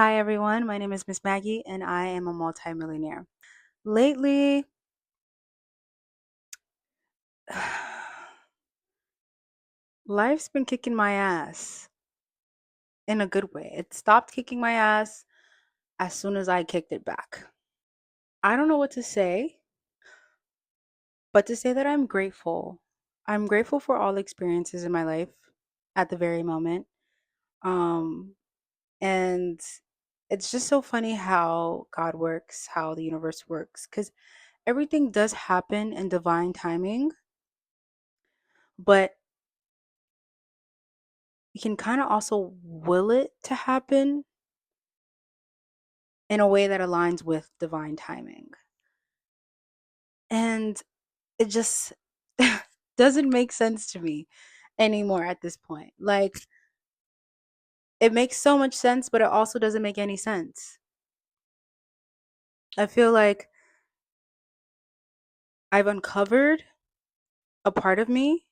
Hi everyone, my name is Miss Maggie and I am a multimillionaire. Lately, life's been kicking my ass in a good way. It stopped kicking my ass as soon as I kicked it back. I don't know what to say, but to say that I'm grateful. I'm grateful for all experiences in my life at the very moment. Um, and it's just so funny how God works, how the universe works, because everything does happen in divine timing, but you can kind of also will it to happen in a way that aligns with divine timing. And it just doesn't make sense to me anymore at this point. Like, it makes so much sense, but it also doesn't make any sense. I feel like I've uncovered a part of me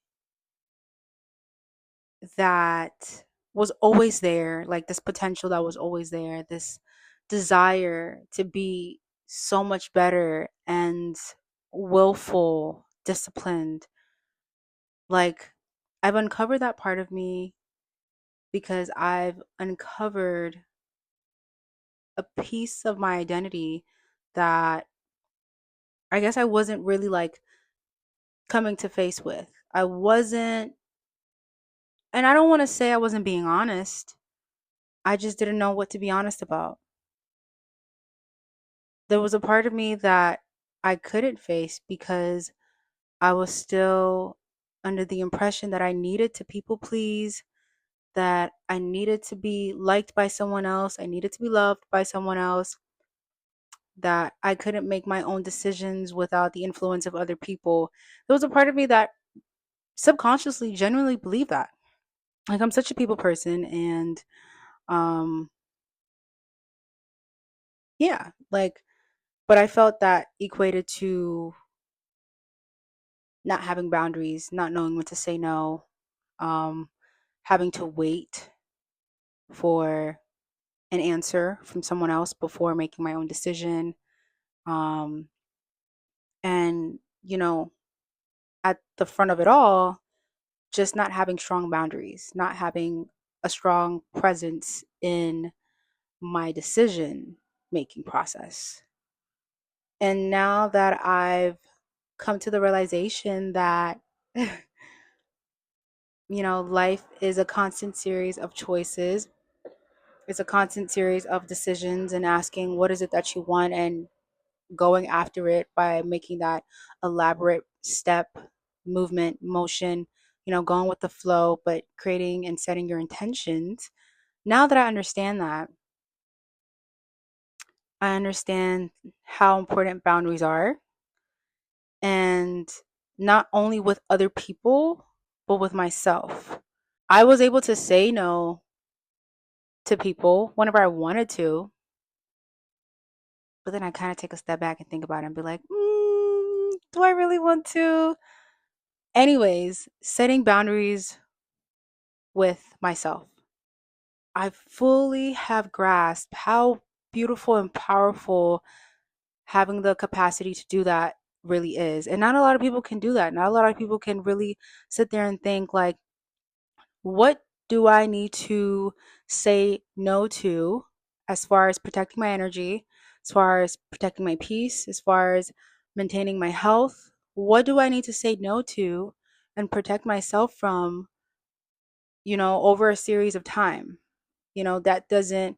that was always there, like this potential that was always there, this desire to be so much better and willful, disciplined. Like, I've uncovered that part of me because I've uncovered a piece of my identity that I guess I wasn't really like coming to face with. I wasn't, and I don't want to say I wasn't being honest. I just didn't know what to be honest about. There was a part of me that I couldn't face because I was still under the impression that I needed to people please, that I needed to be liked by someone else, I needed to be loved by someone else, that I couldn't make my own decisions without the influence of other people. There was a part of me that subconsciously genuinely believed that. Like, I'm such a people person, and um yeah, like, but I felt that equated to not having boundaries, not knowing when to say no, um, having to wait for an answer from someone else before making my own decision. Um, and, at the front of it all, just not having strong boundaries, not having a strong presence in my decision making process. And now that I've come to the realization that life is a constant series of choices. It's a constant series of decisions and asking what is it that you want and going after it by making that elaborate step, movement, motion, going with the flow, but creating and setting your intentions. Now that I understand that, I understand how important boundaries are, and not only with other people, but with myself. I was able to say no to people whenever I wanted to, but then I kind of take a step back and think about it and be like, do I really want to? Anyways, setting boundaries with myself. I fully have grasped how beautiful and powerful having the capacity to do that really is. And not a lot of people can do that. Not a lot of people can really sit there and think, like, what do I need to say no to as far as protecting my energy, as far as protecting my peace, as far as maintaining my health? What do I need to say no to and protect myself from, over a series of time? That doesn't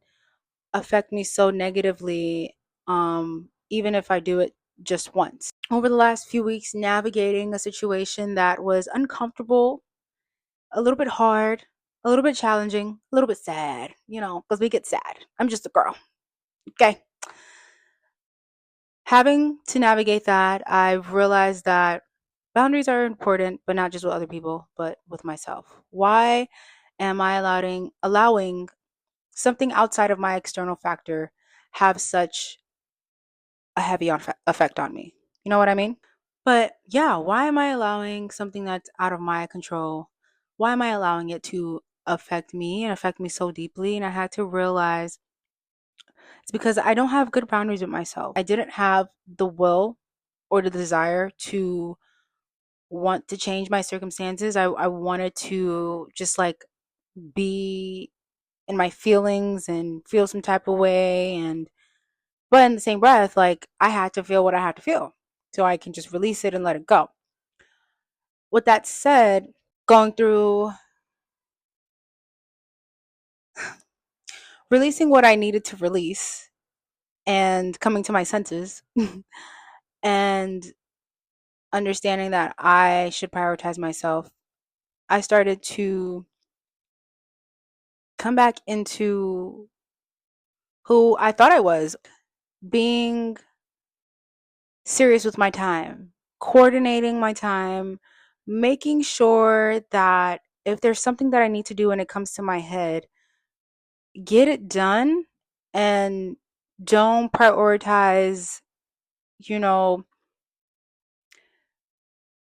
affect me so negatively, even if I do it just once. Over the last few weeks, navigating a situation that was uncomfortable, a little bit hard, a little bit challenging, a little bit sad, because we get sad. I'm just a girl. Okay. Having to navigate that, I've realized that boundaries are important, but not just with other people, but with myself. Why am I allowing something outside of my external factor have such a heavy effect on me? You know what I mean? But yeah, why am I allowing something that's out of my control? Why am I allowing it to affect me and affect me so deeply? And I had to realize It's because I don't have good boundaries with myself. I didn't have the will or the desire to want to change my circumstances. I wanted to just like be in my feelings and feel some type of way, and but in the same breath, like I had to feel what I had to feel so I can just release it and let it go. With that said, going through releasing what I needed to release and coming to my senses and understanding that I should prioritize myself, I started to come back into who I thought I was, being serious with my time, coordinating my time, making sure that if there's something that I need to do and it comes to my head, get it done and don't prioritize, you know,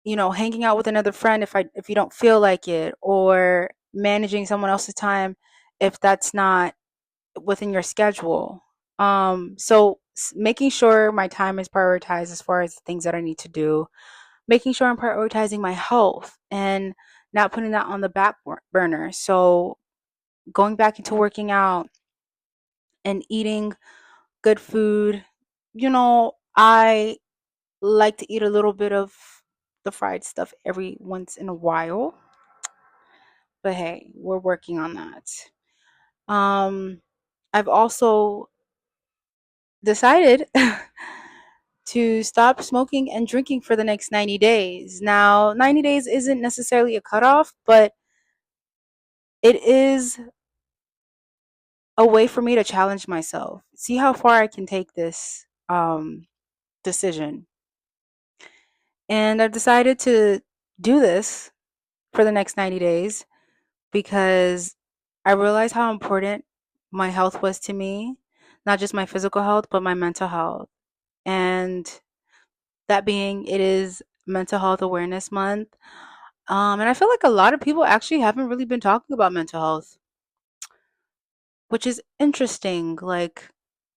hanging out with another friend if you don't feel like it, or managing someone else's time if that's not within your schedule. So making sure my time is prioritized as far as the things that I need to do, making sure I'm prioritizing my health and not putting that on the back burner. So going back into working out and eating good food. I like to eat a little bit of the fried stuff every once in a while, but hey, we're working on that. Um, I've also decided to stop smoking and drinking for the next 90 days. Now, 90 days isn't necessarily a cutoff, but it is a way for me to challenge myself, see how far I can take this decision. And I've decided to do this for the next 90 days because I realized how important my health was to me, not just my physical health, but my mental health. And that being, it is Mental Health Awareness Month. And I feel like a lot of people actually haven't really been talking about mental health, which is interesting. Like,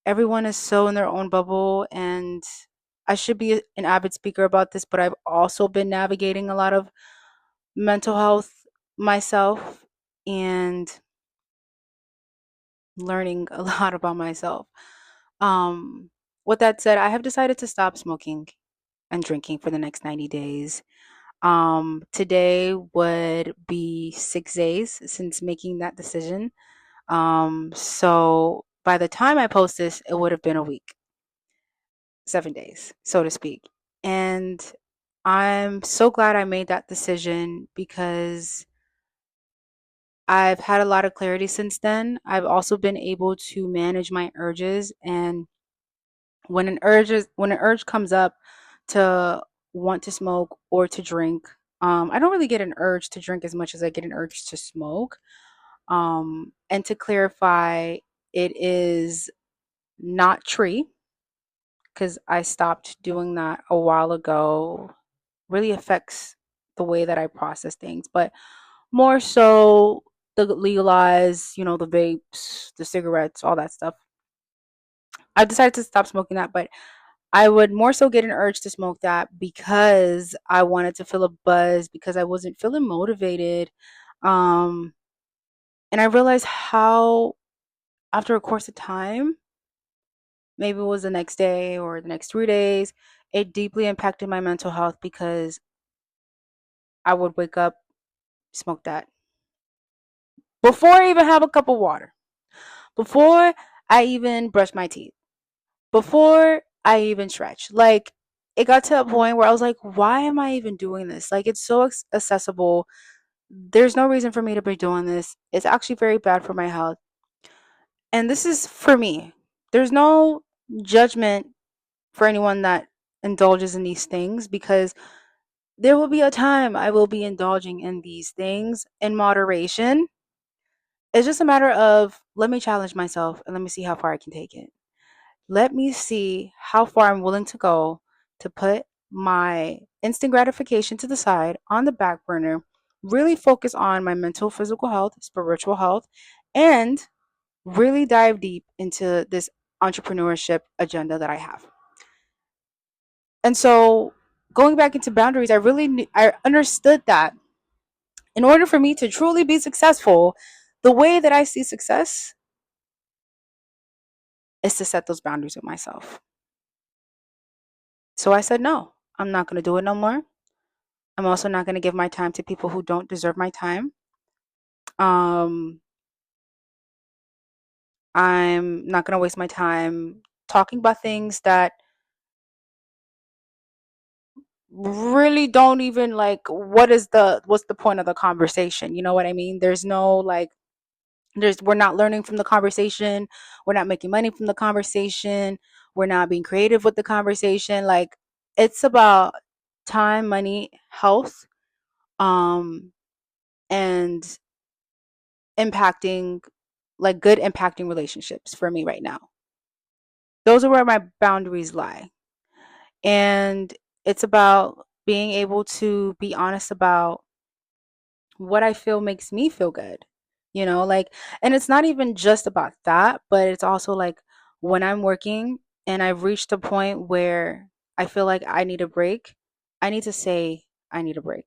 everyone is so in their own bubble, and I should be an avid speaker about this, but I've also been navigating a lot of mental health myself and learning a lot about myself. Um, with that said, I have decided to stop smoking and drinking for the next 90 days. Today would be 6 days since making that decision. So by the time I post this, it would have been a week, 7 days, so to speak. And I'm so glad I made that decision because I've had a lot of clarity since then. I've also been able to manage my urges, and when an urge comes up to want to smoke or to drink, I don't really get an urge to drink as much as I get an urge to smoke. And to clarify, it is not tree because I stopped doing that a while ago. Really affects the way that I process things, but more so the legalized, the vapes, the cigarettes, all that stuff. I've decided to stop smoking that, but I would more so get an urge to smoke that because I wanted to feel a buzz because I wasn't feeling motivated. Um, and I realized how, after a course of time, maybe it was the next day or the next 3 days, it deeply impacted my mental health because I would wake up, smoke that before I even have a cup of water, before I even brush my teeth, before I even stretch. Like, it got to a point where I was like, why am I even doing this? Like, it's so accessible. There's no reason for me to be doing this. It's actually very bad for my health. And this is for me. There's no judgment for anyone that indulges in these things because there will be a time I will be indulging in these things in moderation. It's just a matter of let me challenge myself and let me see how far I can take it. Let me see how far I'm willing to go to put my instant gratification to the side on the back burner, really focus on my mental, physical health, spiritual health, and really dive deep into this entrepreneurship agenda that I have. And so going back into boundaries, I understood that in order for me to truly be successful, the way that I see success is to set those boundaries with myself. So I said, no, I'm not going to do it no more. I'm also not going to give my time to people who don't deserve my time. Um, I'm not going to waste my time talking about things that really don't even like what's the point of the conversation? You know what I mean? There's no like we're not learning from the conversation, we're not making money from the conversation, we're not being creative with the conversation. Like it's about time, money, health, um and impacting like good impacting relationships for me right now. Those are where my boundaries lie. And it's about being able to be honest about what I feel makes me feel good. Like, and it's not even just about that, but it's also like when I'm working and I've reached a point where I feel like I need a break, I need to say, I need a break.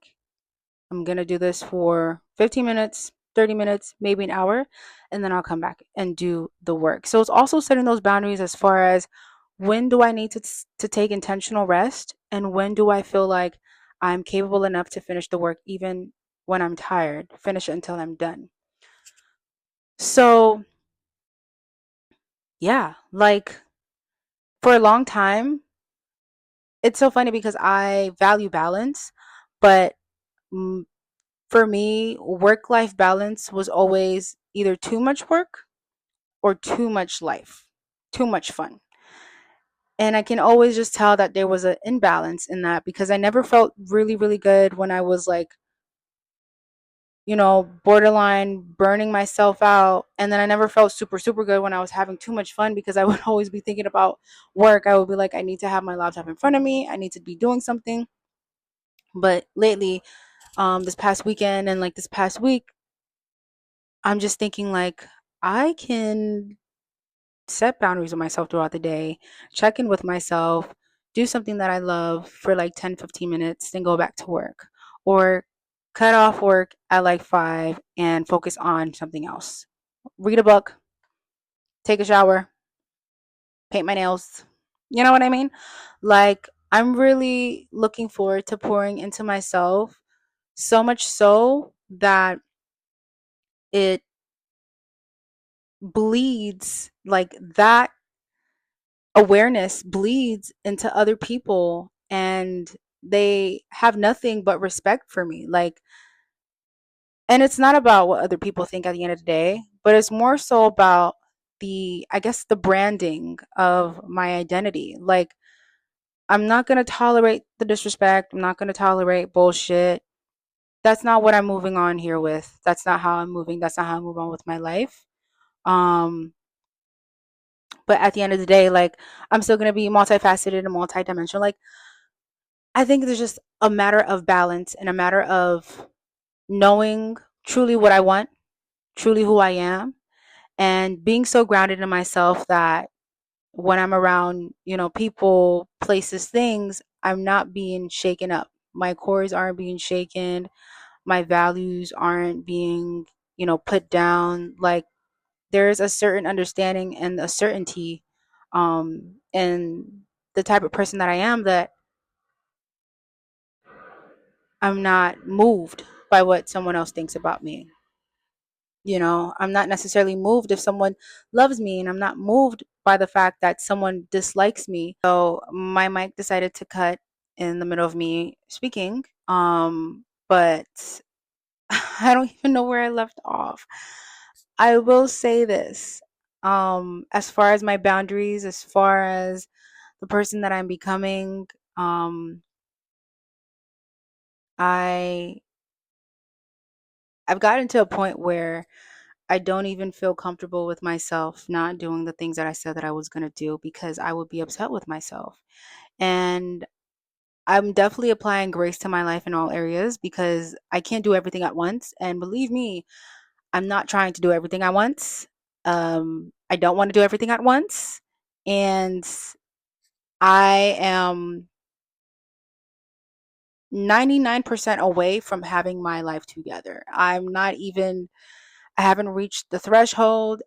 I'm going to do this for 15 minutes, 30 minutes, maybe an hour, and then I'll come back and do the work. So it's also setting those boundaries as far as when do I need to take intentional rest and when do I feel like I'm capable enough to finish the work even when I'm tired, finish it until I'm done. So, yeah, like for a long time, it's so funny because I value balance, but mm, for me, work life balance was always either too much work or too much life, too much fun. And I can always just tell that there was an imbalance in that because I never felt really, really good when I was like, borderline burning myself out. And then I never felt super, super good when I was having too much fun because I would always be thinking about work. I would be like, I need to have my laptop in front of me, I need to be doing something. But lately, this past weekend and like this past week, I'm just thinking like I can set boundaries with myself throughout the day, check in with myself, do something that I love for like 10, 15 minutes, then go back to work. Or cut off work at like 5 and focus on something else. Read a book, take a shower, paint my nails. You know what I mean? Like, I'm really looking forward to pouring into myself, so much so that it bleeds like that awareness bleeds into other people and they have nothing but respect for me. Like, and it's not about what other people think at the end of the day, but it's more so about I guess, the branding of my identity. Like, I'm not going to tolerate the disrespect. I'm not going to tolerate bullshit. That's not what I'm moving on here with. That's not how I'm moving. That's not how I move on with my life. Um, but at the end of the day, like, I'm still going to be multifaceted and multidimensional. Like, I think it's just a matter of balance and a matter of knowing truly what I want, truly who I am, and being so grounded in myself that when I'm around, people, places, things, I'm not being shaken up. My cores aren't being shaken. My values aren't being, put down. Like, there's a certain understanding and a certainty in the type of person that I am that I'm not moved by what someone else thinks about me. I'm not necessarily moved if someone loves me, and I'm not moved by the fact that someone dislikes me. So my mic decided to cut in the middle of me speaking. But I don't even know where I left off. I will say this. As far as my boundaries, as far as the person that I'm becoming, um, I I've gotten to a point where I don't even feel comfortable with myself not doing the things that I said that I was going to do because I would be upset with myself. And I'm definitely applying grace to my life in all areas because I can't do everything at once. And believe me, I'm not trying to do everything at once. I don't want to do everything at once. And I am 99% away from having my life together. I'm not even, I haven't reached the threshold.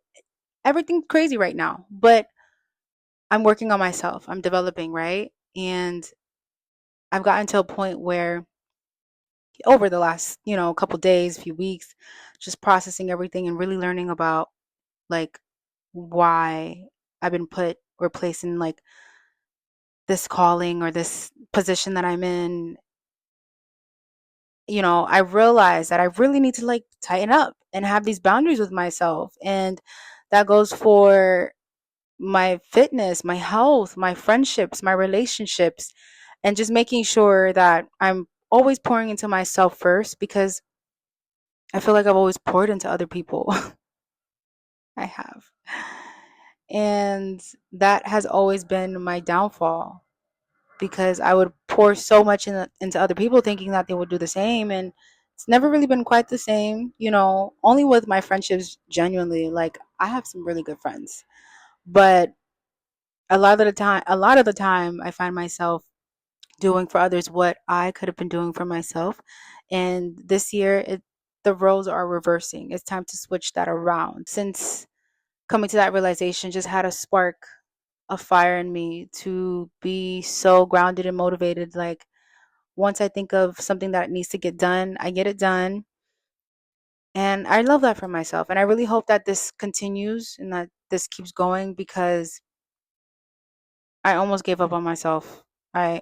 Everything's crazy right now, but I'm working on myself. I'm developing, right? And I've gotten to a point where over the last, couple days, few weeks, just processing everything and really learning about like why I've been put or placed in like this calling or this position that I'm in. I realize that I really need to like tighten up and have these boundaries with myself. And that goes for my fitness, my health, my friendships, my relationships, and just making sure that I'm always pouring into myself first because I feel like I've always poured into other people. I have. And that has always been my downfall because I would pour so much into other people thinking that they would do the same. And it's never really been quite the same, only with my friendships genuinely. Like, I have some really good friends, but a lot of the time, I find myself doing for others what I could have been doing for myself. And this year, the roles are reversing. It's time to switch that around. Since coming to that realization, just had a spark of fire in me to be so grounded and motivated. Like, once I think of something that needs to get done, I get it done. And I love that for myself. And I really hope that this continues and that this keeps going because I almost gave up on myself. I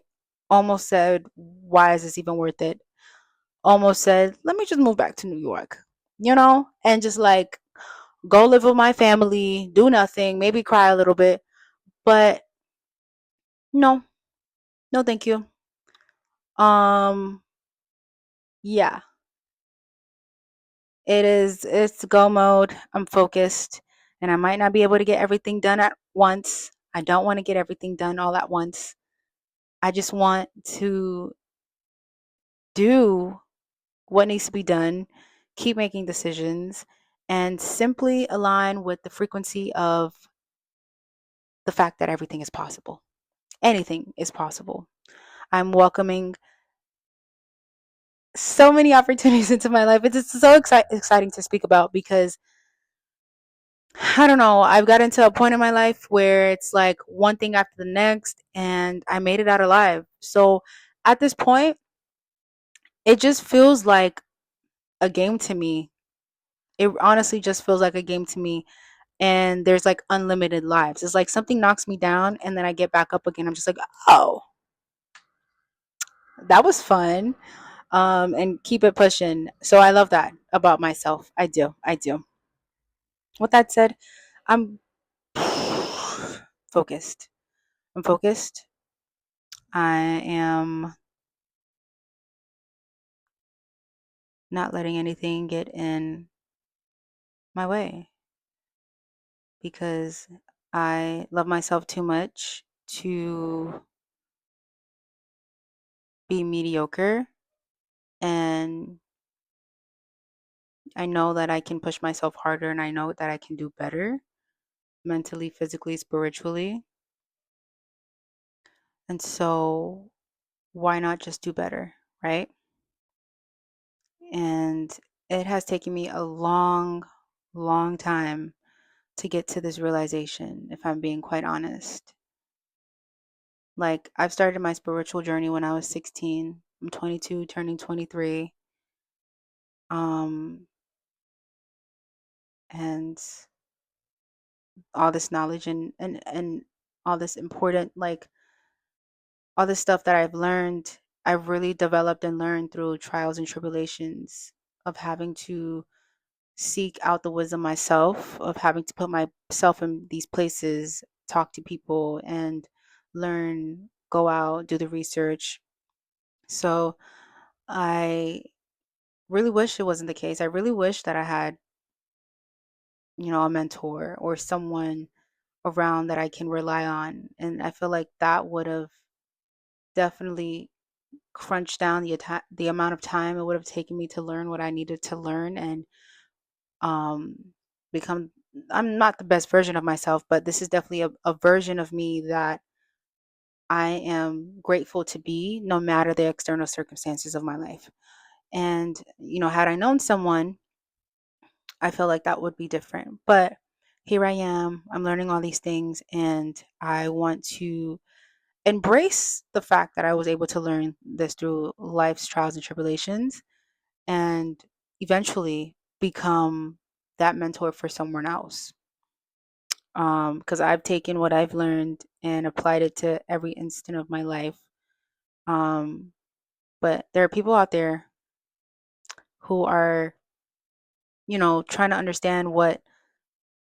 almost said, why is this even worth it? Almost said, let me just move back to New York, and just like go live with my family, do nothing, maybe cry a little bit. But no, no, thank you. Um, yeah, it's go mode. I'm focused and I might not be able to get everything done at once. I don't want to get everything done all at once. I just want to do what needs to be done, keep making decisions, and simply align with the frequency of the fact that everything is possible. Anything is possible. I'm welcoming so many opportunities into my life. It's just so exciting to speak about because I don't know. I've gotten to a point in my life where it's like one thing after the next, and I made it out alive. So at this point, it just feels like a game to me. It honestly just feels like a game to me. And there's like unlimited lives. It's like something knocks me down, and then I get back up again. I'm just like, oh, that was fun. And keep it pushing. So I love that about myself. I do. I do. With that said, I'm focused. I'm focused. I am not letting anything get in my way because I love myself too much to be mediocre. And I know that I can push myself harder and I know that I can do better mentally, physically, spiritually. And so, why not just do better, right? And it has taken me a long, long time to get to this realization, if I'm being quite honest. Like, I've started my spiritual journey when I was 16. I'm 22, turning 23. Um, and all this knowledge and all this important, like, all this stuff that I've learned, I've really developed and learned through trials and tribulations of having to seek out the wisdom myself, of having to put myself in these places, talk to people, and learn, go out, do the research. So I really wish it wasn't the case. I really wish that I had, a mentor or someone around that I can rely on. And I feel like that would have definitely crunched down the amount of time it would have taken me to learn what I needed to learn and um become I'm not the best version of myself, but this is definitely a version of me that I am grateful to be no matter the external circumstances of my life. And, had I known someone, I feel like that would be different. But here I am, I'm learning all these things, and I want to embrace the fact that I was able to learn this through life's trials and tribulations and eventually become that mentor for someone else. Because I've taken what I've learned and applied it to every instant of my life. Um, but there are people out there who are, trying to understand what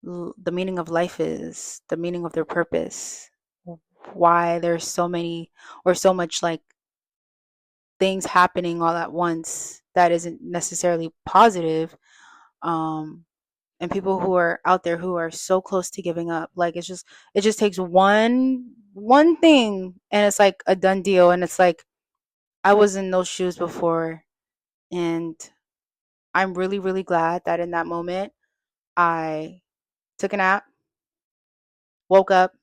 the meaning of life is, the meaning of their purpose, why there's so many or so much like things happening all at once that isn't necessarily positive. Um, and people who are out there who are so close to giving up. Like it just takes one thing and it's like a done deal. And it's like I was in those shoes before, and I'm really, really glad that in that moment I took a nap, woke up,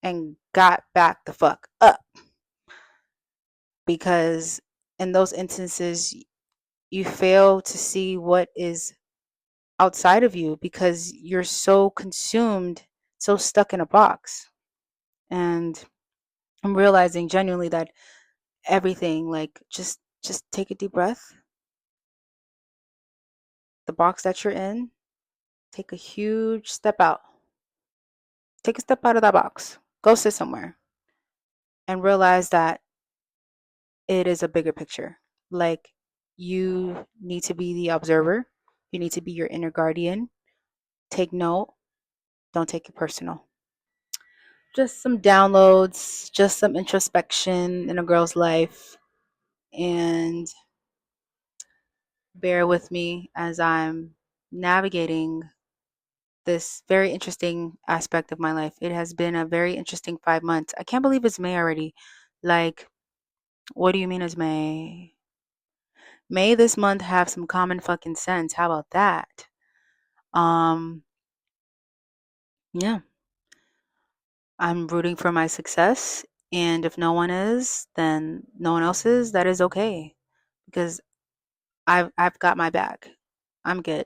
and got back the fuck up. Because in those instances, you fail to see what is outside of you because you're so consumed, so stuck in a box. And I'm realizing genuinely that everything, like, just take a deep breath. The box that you're in, take a huge step out. Take a step out of that box. Go sit somewhere and realize that it is a bigger picture. Like, you need to be the observer. You need to be your inner guardian. Take note. Don't take it personal. Just some downloads, just some introspection in a girl's life. And bear with me as I'm navigating this very interesting aspect of my life. It has been a very interesting 5 months. I can't believe it's May already. Like, what do you mean it's May? May this month have some common fucking sense. How about that? Um, yeah, I'm rooting for my success. And if no one is, then no one else is. That is okay. Because I've got my back. I'm good.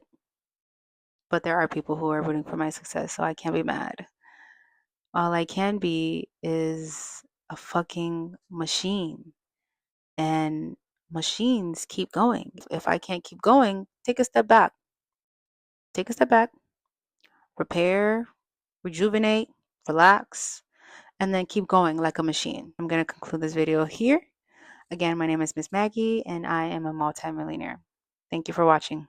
But there are people who are rooting for my success, so I can't be mad. All I can be is a fucking machine. And machines keep going. If I can't keep going, take a step back. Take a step back, repair, rejuvenate, relax, and then keep going like a machine. I'm going to conclude this video here. Again, my name is Miss Maggie, and I am a multimillionaire. Thank you for watching.